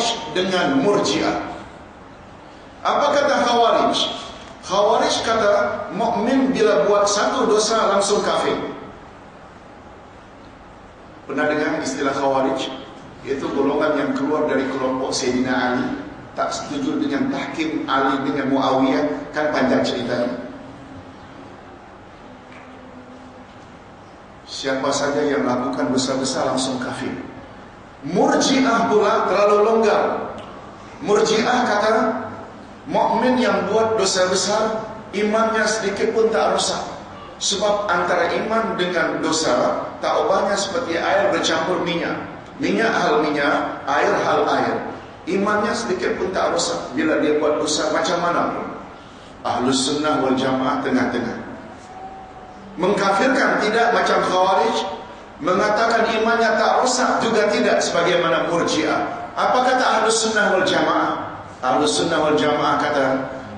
Khawarij dengan Murji'ah. Apa kata Khawarij? Khawarij kata mukmin bila buat satu dosa langsung kafir. Pernah dengar istilah Khawarij? Iaitu golongan yang keluar dari kelompok Sayyidina Ali, tak setuju dengan tahkim Ali dengan Muawiyah. Kan panjang ceritanya. Siapa saja yang melakukan dosa besar langsung kafir. Murji'ah pula terlalu longgar. Murji'ah kata mukmin yang buat dosa besar imannya sedikit pun tak rosak. Sebab antara iman dengan dosa tak ubahnya seperti air bercampur minyak. Minyak hal minyak, air hal air. Imannya sedikit pun tak rosak bila dia buat dosa macam mana pun. Ahlus Sunnah wal Jamaah tengah-tengah. Mengkafirkan tidak macam Khawarij, mengatakan imannya tak rosak juga tidak sebagaimana Murji'ah. Apa kata Ahlus Sunnah wal Jamaah? Ahlus Sunnah wal Jamaah kata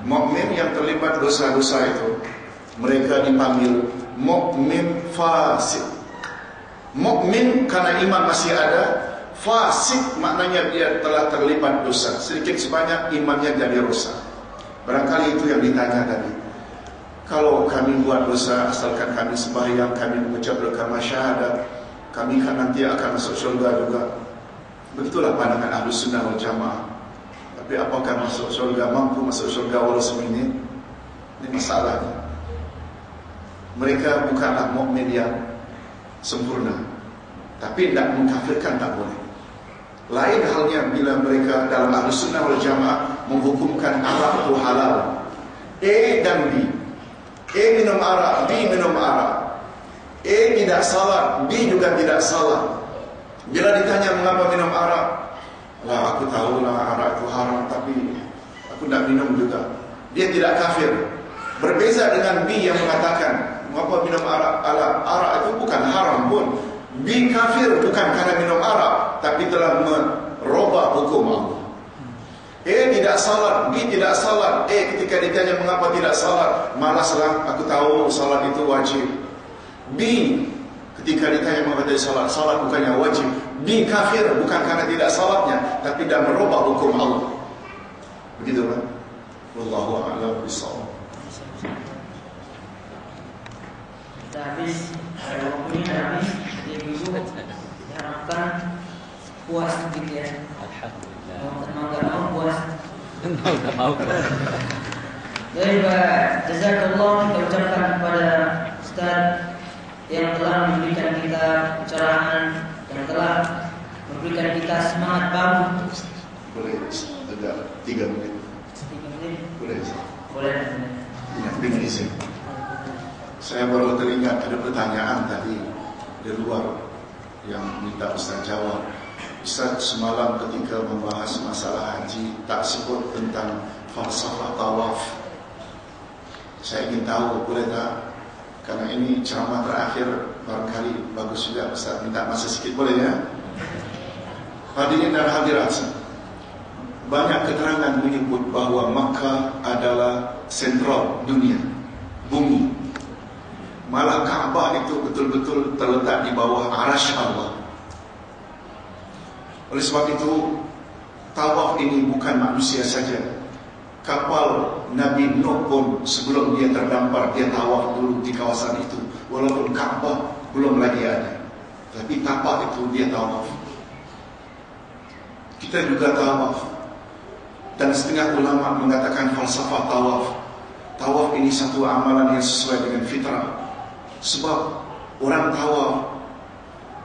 mukmin yang terlibat dosa-dosa itu mereka dipanggil mukmin fasik. Mukmin karena iman masih ada, fasik maknanya dia telah terlibat dosa. Sedikit sebanyak imannya jadi rosak. Barangkali itu yang ditanya tadi. Kalau kami buat dosa, asalkan kami sembahyang, kami mengucap kalimah syahadat, kami kan nanti akan masuk syurga juga. Begitulah pandangan Ahlus Sunnah wal Jamaah. Tapi apakah masuk syurga, mampu masuk syurga walau seminit? Ini masalahnya. Mereka bukanlah mukmin yang sempurna, tapi tidak mengkafirkan tak boleh. Lain halnya bila mereka dalam Ahlus Sunnah wal Jamaah menghukumkan arak itu halal. A dan B. A minum arak, B minum arak. A tidak salah, B juga tidak salah. Bila ditanya mengapa minum arak, lah aku tahulah arak itu haram, tapi aku tidak minum juga. Dia tidak kafir. Berbeza dengan B yang mengatakan mengapa minum arak, arak itu bukan haram pun. B kafir bukan karena minum arak, tapi telah merubah hukum Allah. A tidak salat, B tidak salat. A ketika ditanya mengapa tidak salat, malaslah, aku tahu salat itu wajib. B ketika ditanya mengapa tidak salat, salat bukannya wajib. B kafir bukan karena tidak salatnya, tapi dah merubah hukum Allah. Begitu kan? Wallahu a'lam bishawab. Kita habis, waktunya dah habis. Ibu diharapkan puas gitu ya. Alhamdulillah. Mau puas. Mau. Baik, jazakallah kita ucapkan kepada Ustaz yang telah memberikan kita pencerahan, yang telah memberikan kita semangat baru. Boleh ada 3 menit. 3 menit. Boleh. Boleh. Dengan izin. Saya baru teringat ada pertanyaan tadi di luar yang minta Ustaz jawab. Ustaz semalam ketika membahas masalah haji tak sebut tentang falsafah tawaf. Saya ingin tahu boleh tak? Karena ini ceramah terakhir, barangkali bagus juga Ustaz minta masa sikit, boleh ya? Hadirin dan hadirat, banyak keterangan menyebut bahawa Makkah adalah sentral dunia, bumi. Malah Kaabah itu betul-betul terletak di bawah arasy Allah. Oleh sebab itu, tawaf ini bukan manusia saja. Kapal Nabi Nuh pun sebelum dia terdampar, dia tawaf dulu di kawasan itu. Walaupun Kaabah belum lagi ada, tapi tapak itu dia tawaf. Kita juga tawaf. Dan setengah ulama mengatakan falsafah tawaf. Tawaf ini satu amalan yang sesuai dengan fitrah. Sebab orang tawaf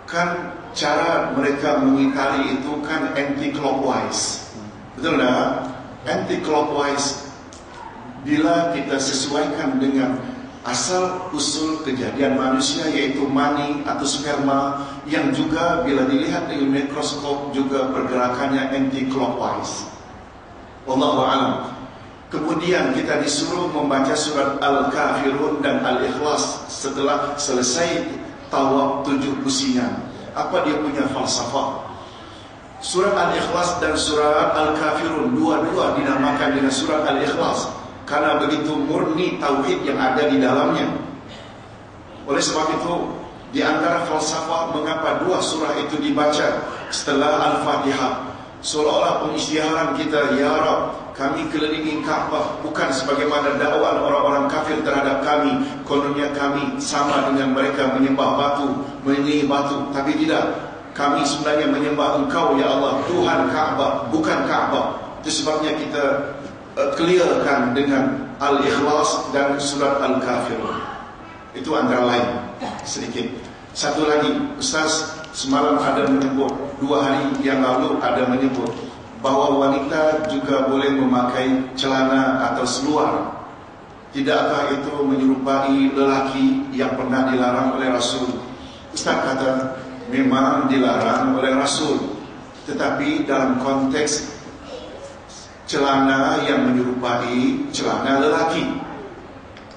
kan cara mereka mengitari itu kan anti-clockwise. Betul tak? Anti-clockwise. Bila kita sesuaikan dengan asal usul kejadian manusia, yaitu mani atau sperma, yang juga bila dilihat dengan mikroskop juga pergerakannya anti-clockwise. Wallahu a'lam. Kemudian kita disuruh membaca surat Al-Kafirun dan Al-Ikhlas setelah selesai tawaf 7 pusingan. Apa dia punya falsafah? Surat Al-Ikhlas dan surat Al-Kafirun dua-dua dinamakan dengan surat Al-Ikhlas karena begitu murni tauhid yang ada di dalamnya. Oleh sebab itu, di antara falsafah mengapa 2 surah itu dibaca setelah Al-Fatihah. seolah-olah pengisytiharan kita, ya Rab, kami kelilingi Kaabah bukan sebagaimana dakwaan orang-orang kafir terhadap kami, kononnya kami sama dengan mereka menyembah batu, mengiringi batu. Tapi tidak, kami sebenarnya menyembah Engkau ya Allah, Tuhan Kaabah, bukan Kaabah. Itu sebabnya kita clearkan dengan Al-Ikhlas dan surat Al-Kafirun. Itu antara lain sedikit. Satu lagi, Ustaz semalam ada menyebut, 2 hari yang lalu ada menyebut bahawa wanita juga boleh memakai celana atau seluar. Tidakkah itu menyerupai lelaki yang pernah dilarang oleh Rasul? Ustaz kata memang dilarang oleh Rasul, tetapi dalam konteks celana yang menyerupai celana lelaki.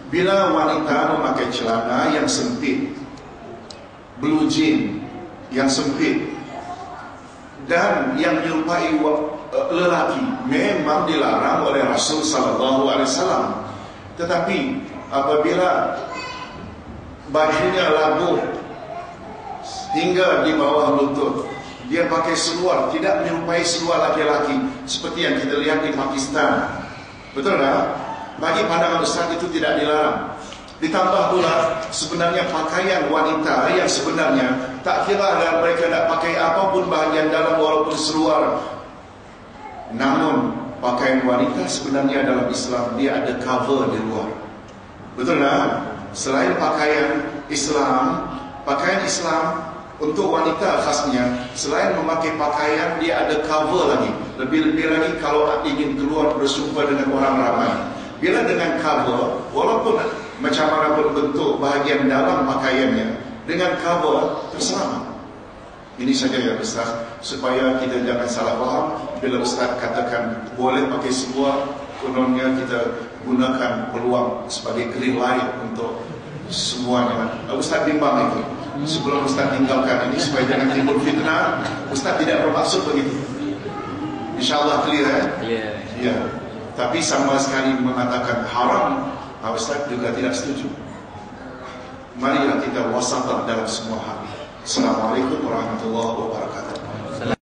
Bila wanita memakai celana yang sempit, blue jean yang sempit dan yang menyerupai lelaki, memang dilarang oleh Rasul sallallahu alaihi wasallam. Tetapi apabila bajunya labuh hingga di bawah lutut, dia pakai seluar tidak menyerupai seluar laki-laki seperti yang kita lihat di Pakistan, betul tak? Bagi pandangan Ustaz itu tidak dilarang. Ditambah pula sebenarnya pakaian wanita yang sebenarnya tak kira dan mereka nak pakai apapun bahagian dalam walaupun seluar. Namun pakaian wanita sebenarnya dalam Islam dia ada cover di luar. Betul tak? Selain pakaian Islam untuk wanita khasnya, selain memakai pakaian dia ada cover lagi. Lebih-lebih lagi kalau ingin keluar berjumpa dengan orang ramai. Bila dengan cover, walaupun macam mana pun bentuk bahagian dalam pakaiannya, dengan cover terselamat. Ini saja ya Ustaz, supaya kita jangan salah faham. Bila Ustaz katakan boleh pakai seluar, kononnya kita gunakan peluang sebagai green light untuk semuanya. Ustaz bimbang itu. Sebelum Ustaz tinggalkan ini supaya jangan timbul fitnah, Ustaz tidak bermaksud begitu. InsyaAllah clear ya? Clear. Ya. Tapi sama sekali mengatakan haram, Ustaz juga tidak setuju. Marilah kita wasatah dalam semua hal. Assalamualaikum warahmatullahi wabarakatuh.